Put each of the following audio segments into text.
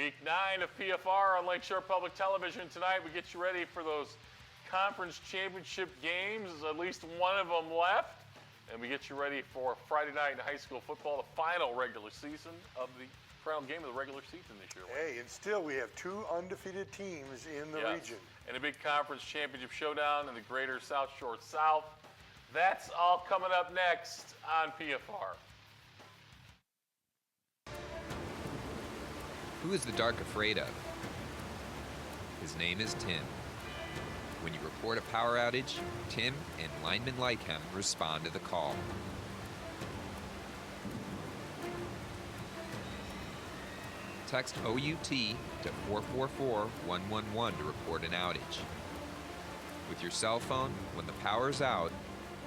Week 9 of PFR on Lakeshore Public Television. Tonight we get you ready for those conference championship games. There's at least one of them left. And we get you ready for Friday night in high school football, the final regular season of the final game of the regular season this year. Hey, and still we have two undefeated teams in the region. And a big conference championship showdown in the greater South Shore South. That's all coming up next on PFR. Who is the dark afraid of? His name is Tim. When you report a power outage, Tim and lineman Lychem respond to the call. Text OUT to 444-111 to report an outage. With your cell phone, when the power's out,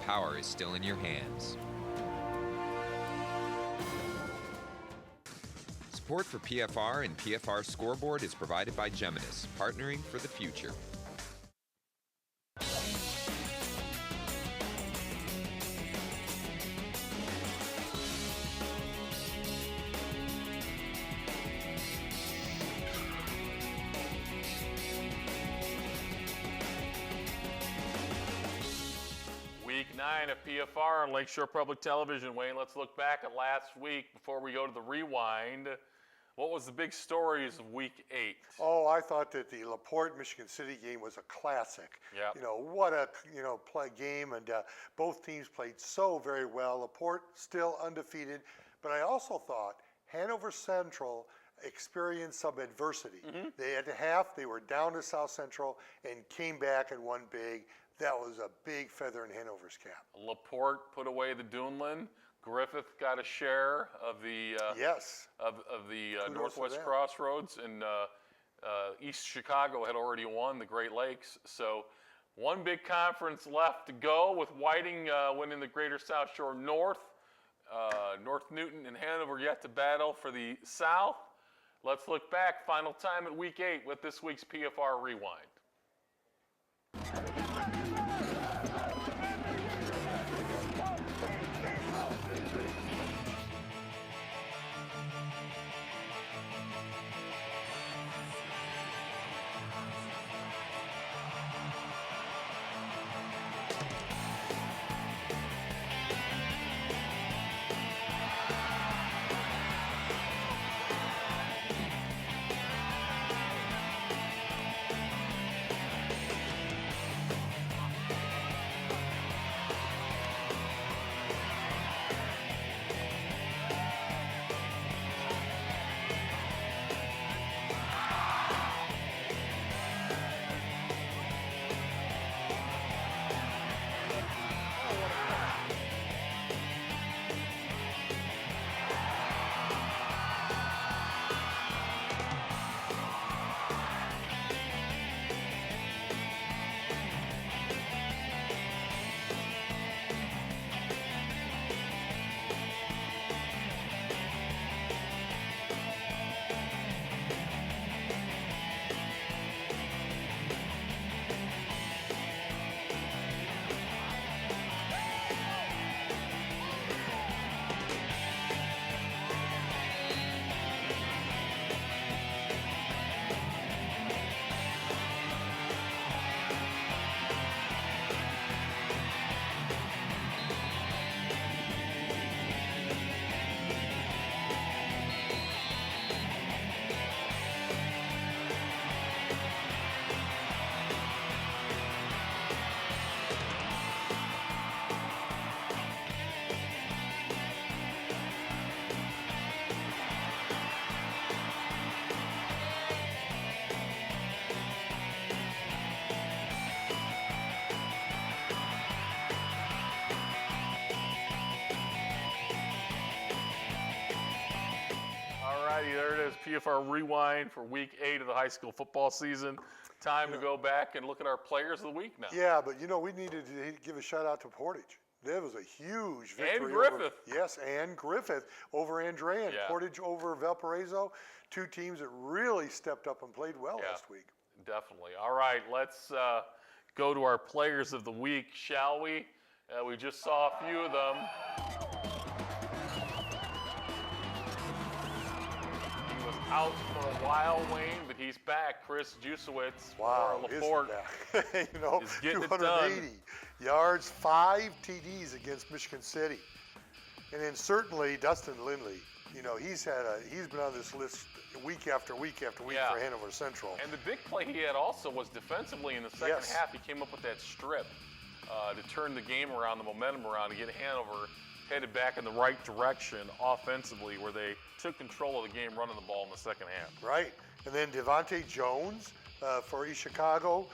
power is still in your hands. Support for PFR and PFR Scoreboard is provided by Geminus, partnering for the future. Week 9 of PFR on Lakeshore Public Television. Wayne, let's look back at last week before we go to the rewind. What was the big stories of Week 8? Oh, I thought that the LaPorte-Michigan City game was a classic. Yeah. What a play game, and both teams played so very well. LaPorte still undefeated, but I also thought Hanover Central experienced some adversity. They at the half, they were down to South Central and came back and won big. That was a big feather in Hanover's cap. LaPorte put away the Duneland. Griffith got a share of the Yes. of the Kudos to Northwest them. Crossroads, and East Chicago had already won the Great Lakes. So one big conference left to go, with Whiting winning the Greater South Shore North. North Newton and Hanover yet to battle for the South. Let's look back, final time at Week 8 with this week's PFR Rewind. There it is, PFR Rewind for Week 8 of the high school football season. Time to go back and look at our players of the week now. Yeah, but we needed to give a shout out to Portage. That was a huge victory. And Griffith. And Griffith over Andrea, and Portage over Valparaiso. Two teams that really stepped up and played well last week. Definitely. All right, let's go to our players of the week, shall we? We just saw a few of them. He was out for a while, Wayne, but he's back. Chris Jusiewicz Wow, for isn't LaPorte. that? You know, is getting it 280 yards, 5 TDs against Michigan City. And then certainly Dustin Lindley, you know, he's been on this list week after week after week Yeah. for Hanover Central. And the big play he had also was defensively in the second Yes. half. He came up with that strip to turn the game around, the momentum around, to get Hanover headed back in the right direction offensively, where they took control of the game running the ball in the second half. Right. And then Devontae Jones for East Chicago.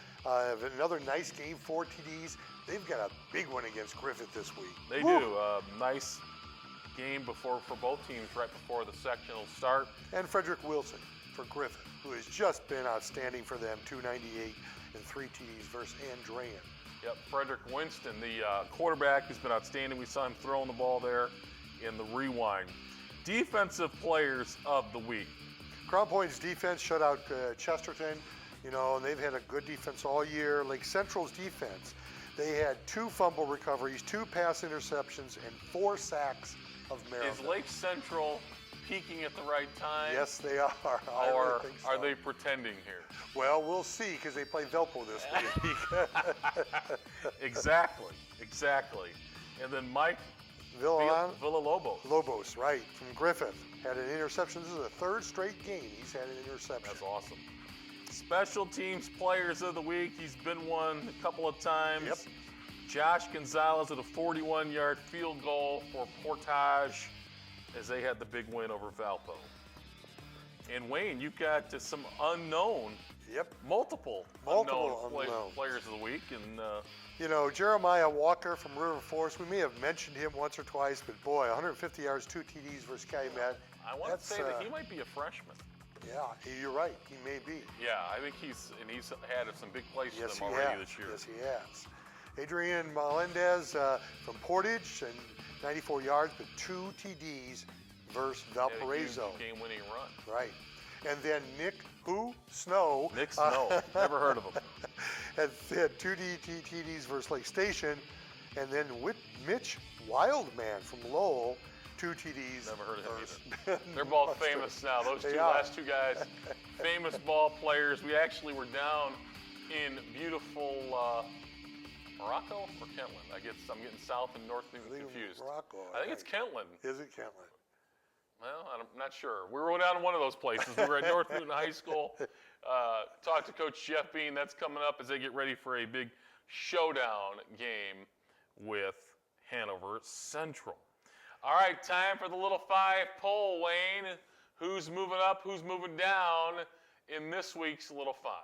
Another nice game, 4 TDs. They've got a big one against Griffith this week. They Woo! do. Nice game for both teams right before the sectional start. And Frederick Wilson for Griffith, who has just been outstanding for them, 298 and 3 TDs versus Andrean. Yep, Frederick Winston, the quarterback, who's been outstanding. We saw him throwing the ball there in the rewind. Defensive players of the week. Crown Point's defense shut out Chesterton, you know, and they've had a good defense all year. Lake Central's defense, they had 2 fumble recoveries, 2 pass interceptions, and 4 sacks of Maryland. Is Lake Central peaking at the right time? Yes, they are. I Or really think so. are they pretending here? Well, we'll see, because they play Velpo this week. Exactly. And then Mike Villalobos. Lobos, right, from Griffith, had an interception. This is the 3rd straight game he's had an interception. That's awesome. Special teams players of the week. He's been one a couple of times. Yep. Josh Gonzalez with a 41-yard field goal for Portage as they had the big win over Valpo. And Wayne, you've got some unknown, Yep. multiple Multiple unknown unknown. players of the week. And You know, Jeremiah Walker from River Forest, we may have mentioned him once or twice, but boy, 150 yards, 2 TDs versus Calumet. I want to say that he might be a freshman. Yeah, you're right. He may be. Yeah, I think he's had some big plays for Yes, them he already has. this year. Yes, he has. Adrian Melendez from Portage and 94 yards, but 2 TDs versus Had a huge Valparaiso. game-winning run. Right. And then Nick Snow. Nick Snow, never heard of him. had 2 TDs versus Lake Station. And then Mitch Wildman from Lowell, 2 TDs. Never heard of him versus They're both Buster. famous now. Those They two are. last 2 guys, famous ball players. We actually were down in beautiful Morocco or Kentland. I'm getting South and North I Newton think it was confused. Morocco, I think it's Kentland. Is it Kentland? Well, I'm not sure. We were down in one of those places. We were at North Newton High School. Talked to Coach Jeff Bean. That's coming up as they get ready for a big showdown game with Hanover Central. All right, time for the Little 5 poll, Wayne. Who's moving up? Who's moving down in this week's Little 5?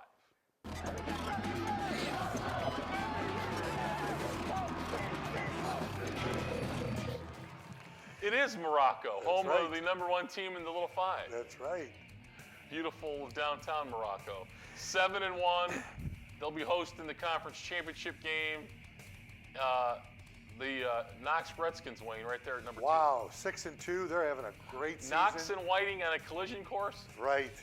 It is Morocco, home right. of the #1 team in the Little 5. That's right. Beautiful downtown Morocco. 7-1. They'll be hosting the conference championship game. The Knox Redskins, Wayne, right there at #2. Wow, 6-2. They're having a great season. Knox and Whiting on a collision course Right.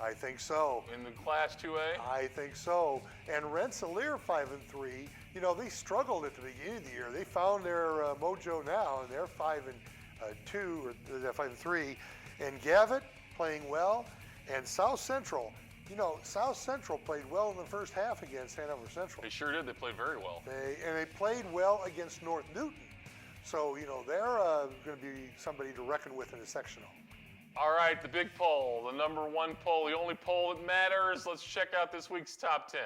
I think so. in the Class 2A. I think so. And Rensselaer 5-3. You know, they struggled at the beginning of the year. They found their mojo now, and they're 5-2 or they're 5-3. And Gavitt playing well, and South Central. You know, South Central played well in the first half against Hanover Central. They sure did. They played very well. They played well against North Newton. So, you know, they're going to be somebody to reckon with in the sectional. All right, the big poll, the #1 poll, the only poll that matters. Let's check out this week's top 10.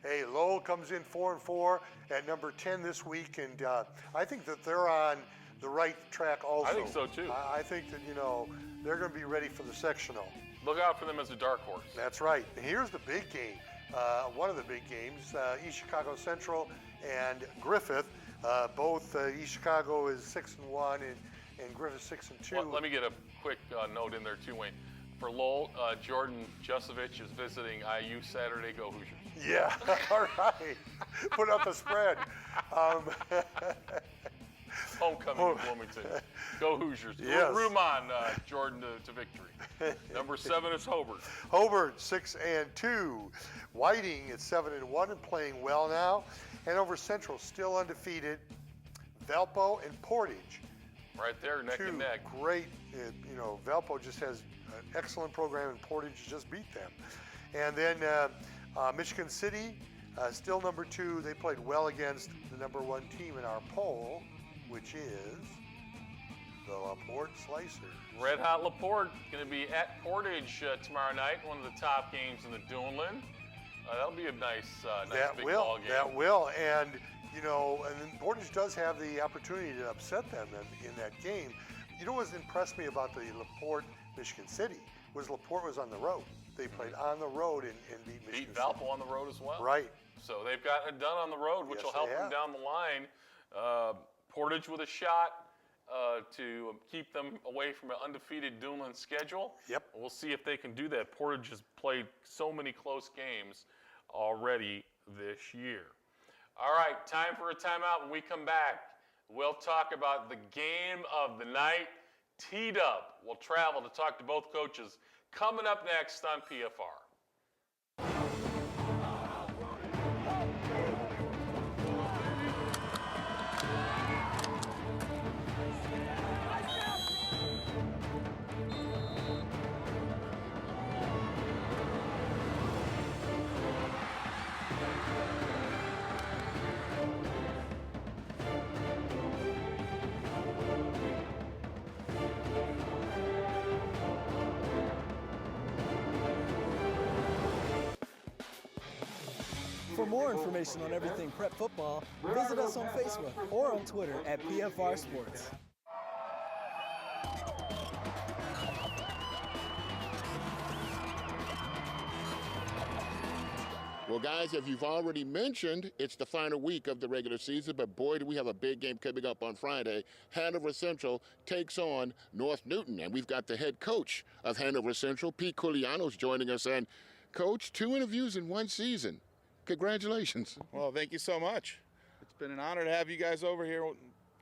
Hey, Lowell comes in 4-4 at number 10 this week, and I think that they're on the right track also. I think so, too. I think that, you know, they're going to be ready for the sectional. Look out for them as a dark horse. That's right. And here's the big game, one of the big games, East Chicago Central and Griffith. Both East Chicago is 6-1 and Griffith 6-2. Well, let me get a quick note in there too, Wayne. For Lowell, Jordan Jusevich is visiting IU Saturday. Go Hoosiers. Yeah, all right. Put up a spread. Homecoming in Bloomington. Go Hoosiers. Yes. Room on Jordan to victory. Number 7 is Hobart. Hobart 6-2. Whiting at 7-1 and playing well now. Hanover Central still undefeated. Valpo and Portage. Right there, neck Two and neck. great, Valpo just has an excellent program, and Portage just beat them. And then Michigan City, still number 2. They played well against the number 1 team in our poll, which is the LaPorte Slicers. Red Hot LaPorte going to be at Portage tomorrow night, one of the top games in the Duneland. That'll be a nice big ball game. That will. And, and then Portage does have the opportunity to upset them in that game. You know what impressed me about the LaPorte Michigan City was LaPorte was on the road. They played on the road and beat Michigan Beat City. Valpo on the road as well. Right. So they've got it done on the road, which Yes, will help they them have. down the line. Portage with a shot to keep them away from an undefeated Duneland schedule. Yep. We'll see if they can do that. Portage has played so many close games already this year. All right, time for a timeout. When we come back, we'll talk about the game of the night. Teed Up will travel to talk to both coaches. Coming up next on PFR. For more information on everything Prep football, visit us on Facebook or on Twitter at PFR Sports. Well, guys, as you've already mentioned, it's the final week of the regular season, but boy, do we have a big game coming up on Friday. Hanover Central takes on North Newton, and we've got the head coach of Hanover Central, Pete Culianos, joining us. And, Coach, 2 interviews in 1 season. Congratulations. Well, thank you so much. It's been an honor to have you guys over here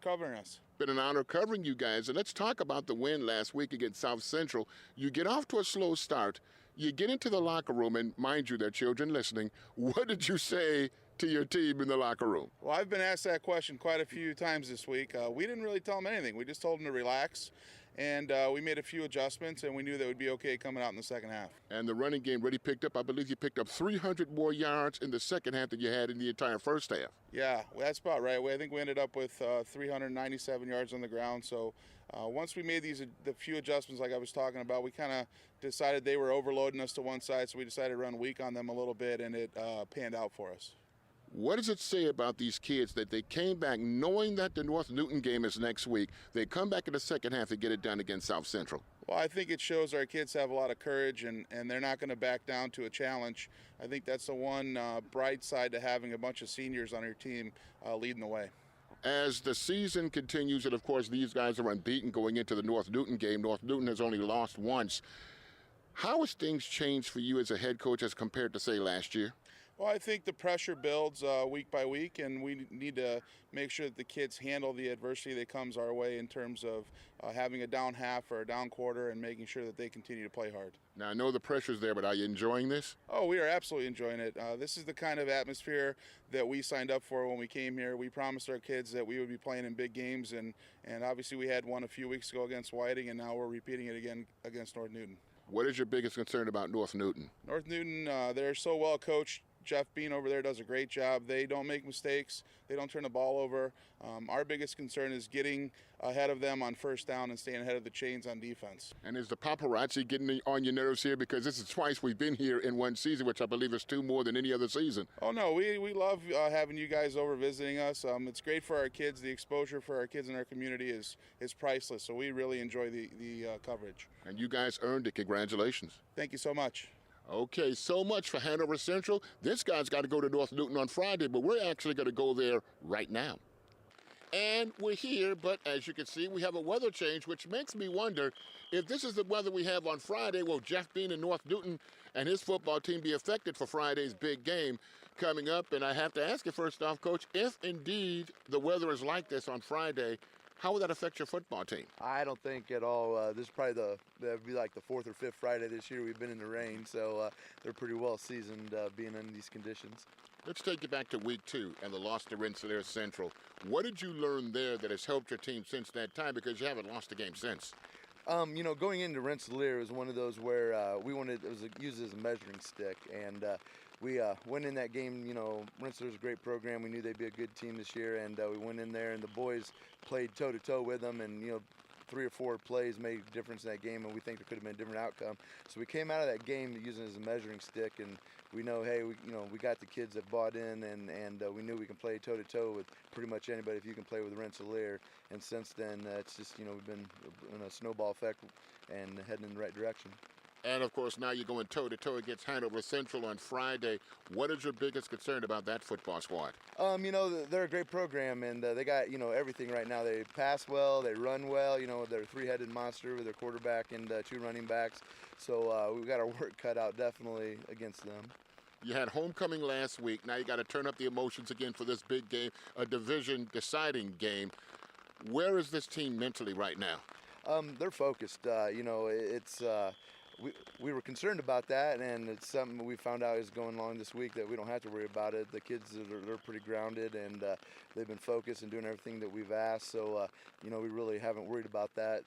covering us. Been an honor covering you guys. And let's talk about the win last week against South Central. You get off to a slow start. You get into the locker room, and mind you, there are children listening. What did you say to your team in the locker room? Well, I've been asked that question quite a few times this week. We didn't really tell them anything. We just told them to relax, and we made a few adjustments, and we knew that would be okay coming out in the second half. And the running game really picked up. I believe you picked up 300 more yards in the second half than you had in the entire first half. Yeah, that's about right. I think we ended up with 397 yards on the ground. So once we made the few adjustments like I was talking about, we kind of decided they were overloading us to one side, so we decided to run weak on them a little bit, and it panned out for us. What does it say about these kids that they came back knowing that the North Newton game is next week? They come back in the second half to get it done against South Central. Well, I think it shows our kids have a lot of courage, and they're not going to back down to a challenge. I think that's the one bright side to having a bunch of seniors on your team leading the way. As the season continues, and of course these guys are unbeaten going into the North Newton game. North Newton has only lost once. How has things changed for you as a head coach as compared to, say, last year? Well, I think the pressure builds week by week, and we need to make sure that the kids handle the adversity that comes our way in terms of having a down half or a down quarter and making sure that they continue to play hard. Now, I know the pressure's there, but are you enjoying this? Oh, we are absolutely enjoying it. This is the kind of atmosphere that we signed up for when we came here. We promised our kids that we would be playing in big games, and obviously we had one a few weeks ago against Whiting, and now we're repeating it again against North Newton. What is your biggest concern about North Newton? North Newton, they're so well coached. Jeff Bean over there does a great job. They don't make mistakes. They don't turn the ball over. Our biggest concern is getting ahead of them on first down and staying ahead of the chains on defense. And is the paparazzi getting on your nerves here? Because this is twice we've been here in one season, which I believe is 2 more than any other season. Oh, no, we love having you guys over visiting us. It's great for our kids. The exposure for our kids in our community is priceless, so we really enjoy the coverage. And you guys earned it. Congratulations. Thank you so much. Okay, so much for Hanover Central. This guy's got to go to North Newton on Friday, but we're actually going to go there right now. And we're here, but as you can see, we have a weather change, which makes me wonder if this is the weather we have on Friday, will Jeff Bean and North Newton and his football team be affected for Friday's big game coming up? And I have to ask you first off, Coach, if indeed the weather is like this on Friday, how will that affect your football team? I don't think at all. This is probably that'd be like the 4th or 5th Friday this year we've been in the rain, so they're pretty well seasoned being in these conditions. Let's take you back to week 2 and the loss to Rensselaer Central. What did you learn there that has helped your team since that time? Because you haven't lost a game since. Going into Rensselaer was one of those where we wanted it was used as a measuring stick, and we went in that game. Rensselaer's a great program. We knew they'd be a good team this year, and we went in there, and the boys played toe to toe with them, and 3 or 4 plays made a difference in that game, and we think there could have been a different outcome. So we came out of that game using it as a measuring stick, and we know, hey, we got the kids that bought in, and we knew we can play toe to toe with pretty much anybody if you can play with Rensselaer. And since then, it's just we've been in a snowball effect and heading in the right direction. And of course, now you're going toe to toe against Hanover Central on Friday. What is your biggest concern about that football squad? They're a great program, and they got everything right now. They pass well, they run well. They're a 3-headed monster with their quarterback and 2 running backs. So we've got our work cut out definitely against them. You had homecoming last week. Now you got to turn up the emotions again for this big game, a division deciding game. Where is this team mentally right now? They're focused. We were concerned about that, and it's something we found out is going along this week that we don't have to worry about it. The kids they're pretty grounded, and they've been focused and doing everything that we've asked. So we really haven't worried about that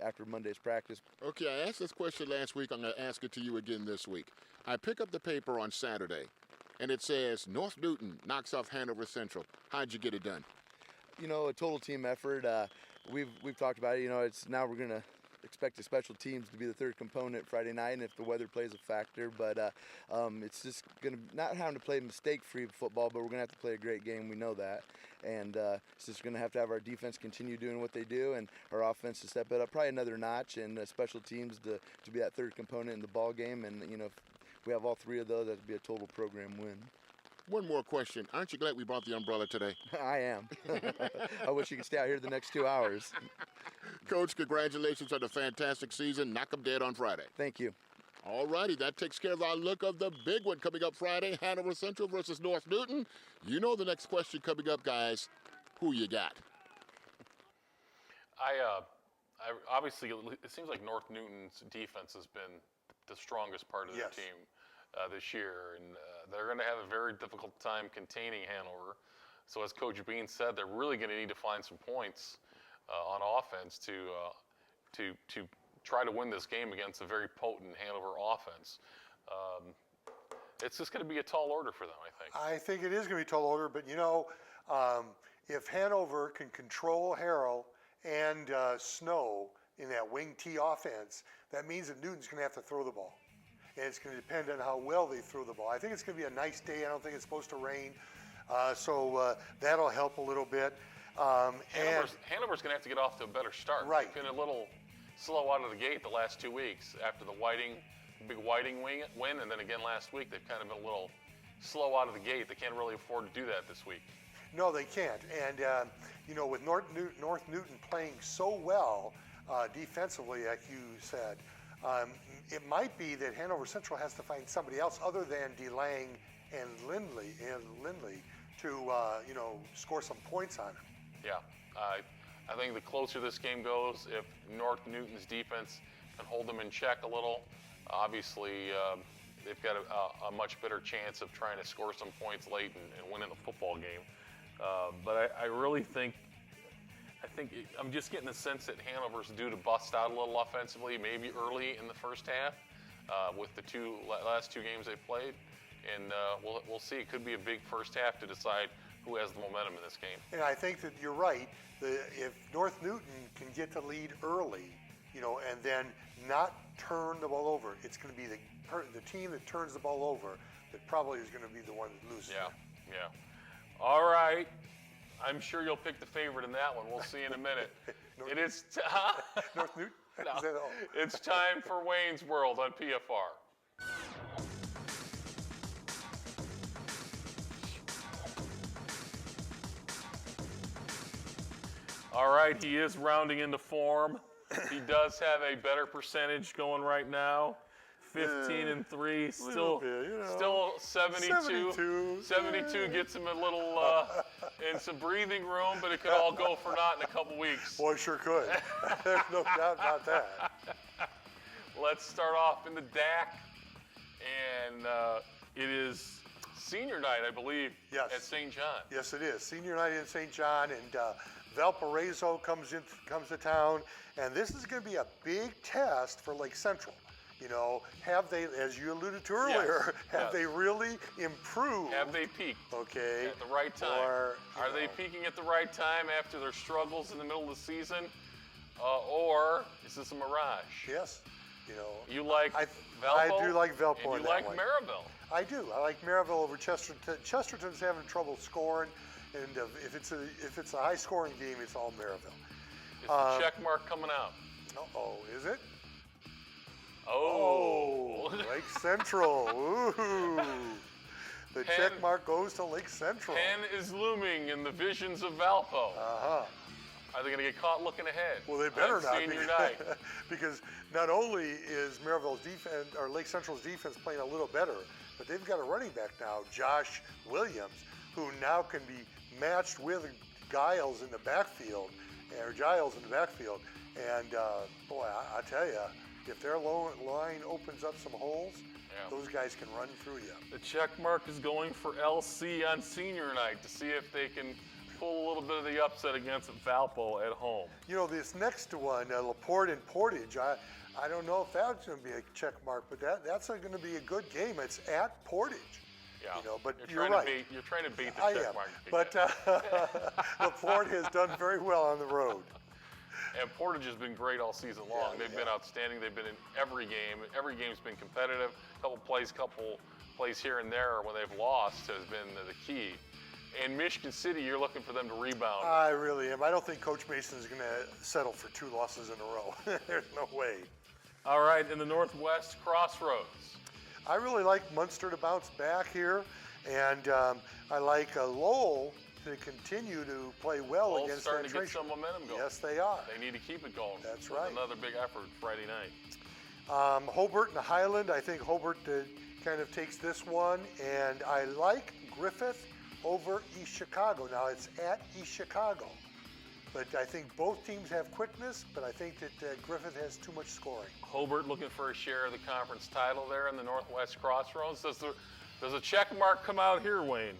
after Monday's practice. Okay, I asked this question last week. I'm going to ask it to you again this week. I pick up the paper on Saturday, and it says North Newton knocks off Hanover Central. How'd you get it done? A total team effort. We've talked about it. It's now we're gonna expect the special teams to be the third component Friday night, and if the weather plays a factor. But it's just gonna not having to play mistake-free football, but we're gonna have to play a great game. We know that, and it's just gonna have to have our defense continue doing what they do, and our offense to step it up probably another notch, and special teams to be that third component in the ball game. And if we have all 3 of those, that'd be a total program win. One more question. Aren't you glad we brought the umbrella today? I am. I wish you could stay out here the next 2 hours. Coach, congratulations on a fantastic season. Knock 'em dead on Friday. Thank you. All righty, that takes care of our look of the big one coming up Friday, Hanover Central versus North Newton. You know the next question coming up, guys. Who you got? I obviously, it seems like North Newton's defense has been the strongest part of their Yes. team this year, and they're going to have a very difficult time containing Hanover. So as Coach Bean said, they're really going to need to find some points on offense to try to win this game against a very potent Hanover offense. It's just going to be a tall order for them, I think. I think it is going to be a tall order, but if Hanover can control Harrell and Snow in that wing T offense, that means that Newton's going to have to throw the ball. And it's going to depend on how well they throw the ball. I think it's going to be a nice day. I don't think it's supposed to rain. So that'll help a little bit. Hanover's going to have to get off to a better start. Right. They've been a little slow out of the gate the last 2 weeks after the big Whiting win, and then again last week they've kind of been a little slow out of the gate. They can't really afford to do that this week. No, they can't. And, with North Newton playing so well defensively, like you said, it might be that Hanover Central has to find somebody else other than DeLang and Lindley to, score some points on him. Yeah, I think the closer this game goes, if North Newton's defense can hold them in check a little, obviously they've got a much better chance of trying to score some points late and winning the football game. But I really think, I'm just getting the sense that Hanover's due to bust out a little offensively, maybe early in the first half with the last two games they played. And we'll see. It could be a big first half to decide who has the momentum in this game. And I think that you're right. If North Newton can get the lead early, and then not turn the ball over, it's going to be the team that turns the ball over that probably is going to be the one that loses. Yeah. All right. I'm sure you'll pick the favorite in that one. We'll see in a minute. It is North Newton? No. Is that all? It's time for Wayne's World on PFR. All right, he is rounding into form. He does have a better percentage going right now. 15-3, still, bit, still 72. 72. 72 gets him a little in some breathing room, but it could all go for naught in a couple weeks. Boy, sure could. There's no doubt about that. Let's start off in the DAC, and it is senior night, I believe, Yes. at St. John. Yes, it is. Senior night in St. John, and Valparaiso comes to town, and this is going to be a big test for Lake Central. You know, have they, as you alluded to earlier, have yes. they really improved? Have they peaked Okay. at the right time? Or, you Are they know, peaking at the right time after their struggles in the middle of the season? Or is this a mirage? Yes. You know, You like I Valpo? do like Valpo and in you that like one. Maryville. I do. I like Maryville over Chesterton. Chesterton's having trouble scoring, and if it's a high-scoring game, it's all Maryville. Is the check mark coming out? Oh, is it? Oh. Lake Central. Ooh. The Penn- check mark goes to Lake Central. Penn is looming in the visions of Valpo. Uh-huh. Are they going to get caught looking ahead? Well, they better on not. Senior because, night. because not only is Maryville's defense or Lake Central's defense playing a little better, but they've got a running back now, Josh Williams, who now can be matched with Giles in the backfield, or Giles in the backfield. And boy, I tell you, if their line opens up some holes, those guys can run through you. The check mark is going for LC on senior night to see if they can pull a little bit of the upset against Valpo at home. You know, this next one, LaPorte and Portage, I don't know if that's going to be a check mark, but that's going to be a good game. It's at Portage. Yeah. You know, but you're right. You're trying to bait the I check am. mark. But LaPorte has done very well on the road. And Portage has been great all season long. Yeah, They've been outstanding. They've been in every game. Every game's been competitive. Couple plays here and there when they've lost has been the key. And Michigan City, you're looking for them to rebound. I really am. I don't think Coach Mason is going to settle for 2 losses in a row. There's no way. All right, in the Northwest, Crossroads. I really like Munster to bounce back here, and I like Lowell to continue to play well Lowell's against starting to get Antrim. some momentum going. Yes, they are. They need to keep it going. That's with right. Another big effort Friday night. Hobart and Highland, I think Hobart kind of takes this one, and I like Griffith over East Chicago. Now, it's at East Chicago, but I think both teams have quickness, but I think that Griffith has too much scoring. Hobart looking for a share of the conference title there in the Northwest Crossroads. Does a check mark come out here, Wayne?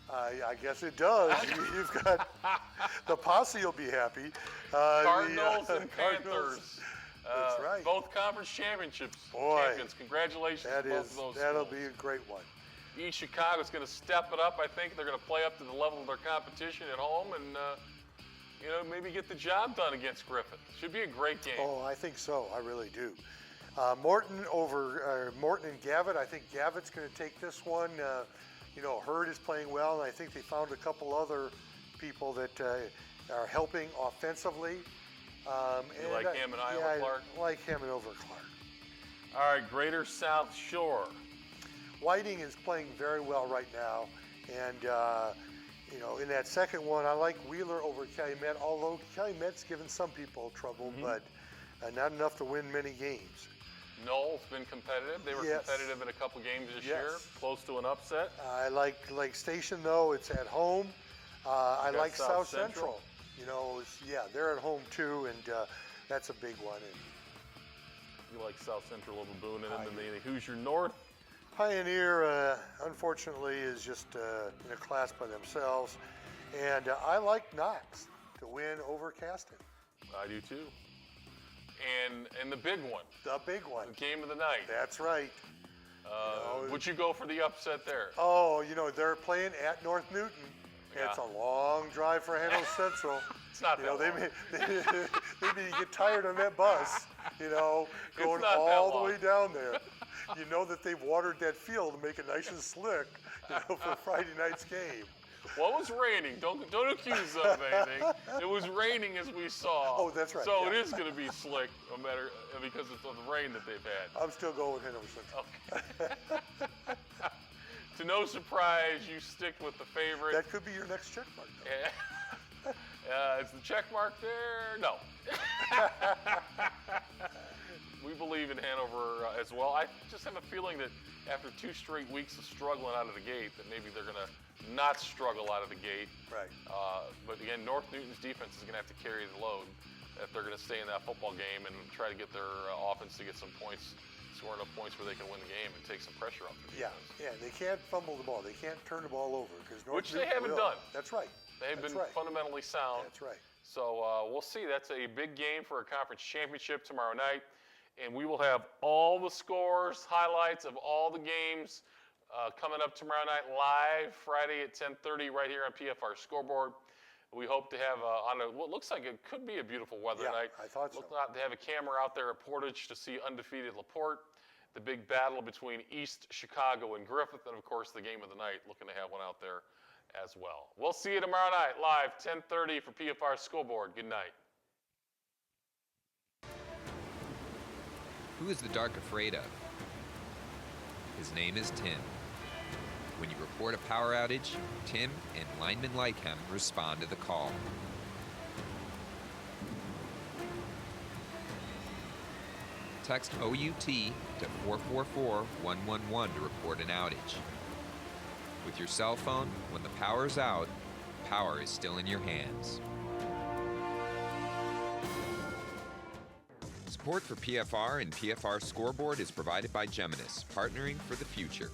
I guess it does. You've got the posse will be happy. Cardinals and Cardinals. Panthers. That's right. Both conference championships. Boy, champions. Congratulations to both of those that'll schools. be a great one. East Chicago's going to step it up. I think they're going to play up to the level of their competition at home and, maybe get the job done against Griffith. Should be a great game. Oh, I think so. I really do. Morton and Gavitt. I think Gavitt's going to take this one. Hurd is playing well, and I think they found a couple other people that are helping offensively. You like him and Iowa Clark? I like him and over Clark. All right, Greater South Shore. Whiting is playing very well right now, and in that second one, I like Wheeler over Calumet, although Calumet's given some people trouble, but not enough to win many games. Knoll's been competitive. They were competitive in a couple games this year, close to an upset. I like Lake Station, though. It's at home. I got like South South Central. They're at home, too, and that's a big one. And You like South Central over Boone, and then the Hoosier North. Pioneer, unfortunately, is just in a class by themselves. And I like Knox to win over Caston. I do too. And the big one, The big one. the game of the night. That's right. Would you go for the upset there? Oh, they're playing at North Newton. Yeah. It's a long drive for Hanover Central. It's not that they long. may get tired on that bus, going not that all the long. way down there. You know that they've watered that field to make it nice and slick, for Friday night's game. Well, it was raining. Don't accuse them of anything. It was raining as we saw. Oh, that's right, So yeah. it is going to be slick, no matter because of the rain that they've had. I'm still going with Hanover Central. Okay. To no surprise, you stick with the favorite. That could be your next check mark, though. Is the check mark there? No. We believe in Hanover as well. I just have a feeling that after 2 straight weeks of struggling out of the gate, that maybe they're going to not struggle out of the gate. Right. But again, North Newton's defense is going to have to carry the load if they're going to stay in that football game and try to get their offense to get some points score enough points where they can win the game and take some pressure off the Yeah, defense. yeah, they can't fumble the ball. They can't turn the ball over because Which they haven't done. That's right. They've That's been right. fundamentally sound. That's right. So we'll see. That's a big game for a conference championship tomorrow night. And we will have all the scores, highlights of all the games coming up tomorrow night live Friday at 10:30 right here on PFR Scoreboard. We hope to have on what looks like it could be a beautiful weather Yeah, night. I thought so. Look to have a camera out there at Portage to see undefeated LaPorte, the big battle between East Chicago and Griffith, and of course the game of the night. Looking to have one out there as well. We'll see you tomorrow night live 10:30 for PFR Scoreboard. Good night. Who is the dark afraid of? His name is Tim. When you report a power outage, Tim and linemen like him respond to the call. Text OUT to 444-111 to report an outage. With your cell phone, when the power's out, power is still in your hands. Support for PFR and PFR Scoreboard is provided by Geminis, partnering for the future.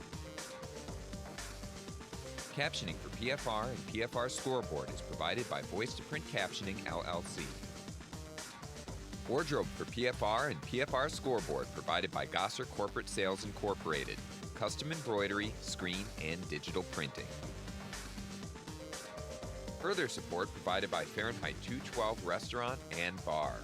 Captioning for PFR and PFR Scoreboard is provided by Voice-to-Print Captioning, LLC. Wardrobe for PFR and PFR Scoreboard provided by Gosser Corporate Sales Incorporated. Custom embroidery, screen, and digital printing. Further support provided by Fahrenheit 212 Restaurant and Bar.